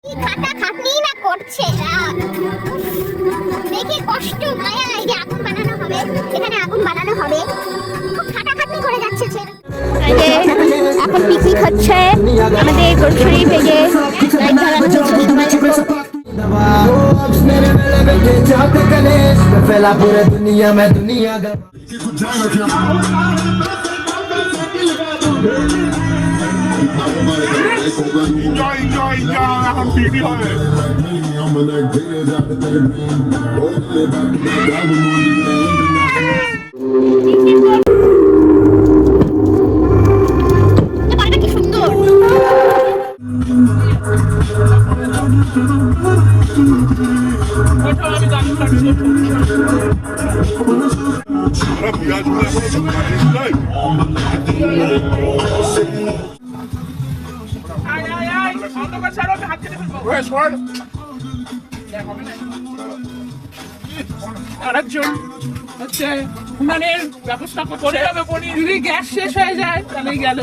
কি খাটা খাটনি না করছে দেখে কষ্ট মায়া। এই যে আগুন বানানো হবে, এখানে আগুন বানানো হবে, খুব খাটা খাটনি করে যাচ্ছে ছেলে। এখন পিকনিক হচ্ছে আমাদের গ্রোসারি থেকে, লাইট জ্বালানো হচ্ছে সবাই। फैला पूरे दुनिया में दुनिया का এখন পিকনিক হবে। কি সুন্দর আরেকজন হচ্ছে উনানের ব্যবস্থা করে হবে। যদি গ্যাস শেষ হয়ে যায় তাহলে গেল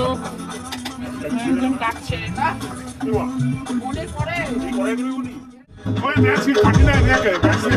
কাটছে মনে পড়ে। ওই ম্যাচি ফাটি না দেখে ম্যাচি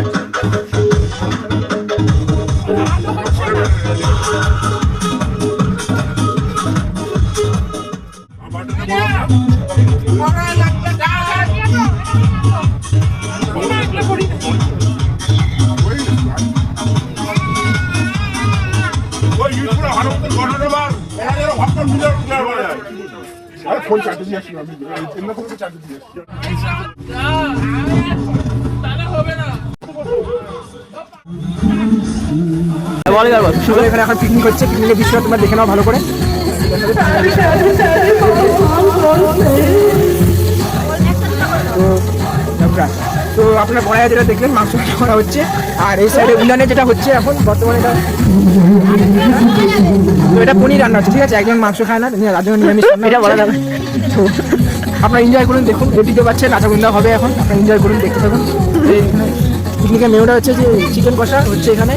ফোন চার্জে দিয়ে আসি আমি এমনি করে চার্জে দিয়ে আসি। এখানে এখন পিকনিক হচ্ছে, পিকনিকের দৃশ্যটা তোমরা দেখে নাও ভালো করে। তো আপনার বড়াই যেটা দেখলেন মাংস করা হচ্ছে, আর এই সাইডে উলানে যেটা হচ্ছে এখন বর্তমানে এটা তো এটা পনির রান্না হচ্ছে, ঠিক আছে। একজন মাংস খায় না, রাজন নিরামিষ এটা বলা যাবে। তো আপনারা এনজয় করুন, দেখুন রেডিতে পাচ্ছেন, নাচাগুন্দা হবে এখন, আপনারা এনজয় করুন, দেখতে থাকুন। এখানে পিকনিকের মেনুটা হচ্ছে যে চিকেন কষা হচ্ছে এখানে,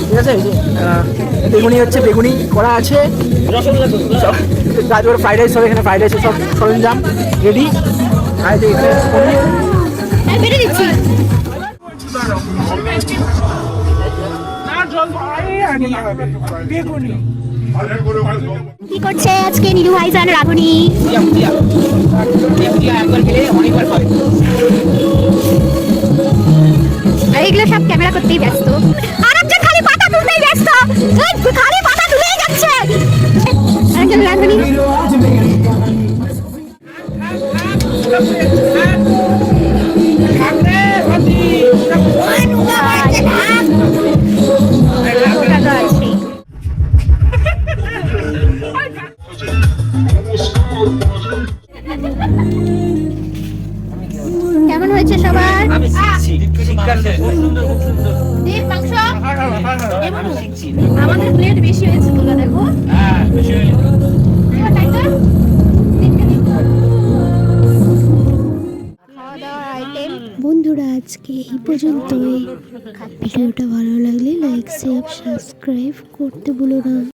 ঠিক আছে। এই যে বেগুনি হচ্ছে, বেগুনি করা আছে, গাজর ফ্রাইড রাইস হবে এখানে, ফ্রাইড রাইসের সব সরঞ্জাম রেডি। আর যে এখানে পনির কি করছে আজকে নীলু ভাইজান রাধুনি? এইগুলো সব ক্যামেরা করতেই ব্যস্ত, আরেকজন খালি পাতা তুলতেই ব্যস্ত, খালি পাতা তুলেই যাচ্ছে আরেকজন রাধুনি। কেমন হয়েছে সবার? আমাদের প্লেট বেশি হয়েছে, তোলা দেখো। বন্ধুরা আজকে এই পর্যন্তই। ভিডিওটা ভালো লাগলে লাইক শেয়ার সাবস্ক্রাইব করতে ভুলো না।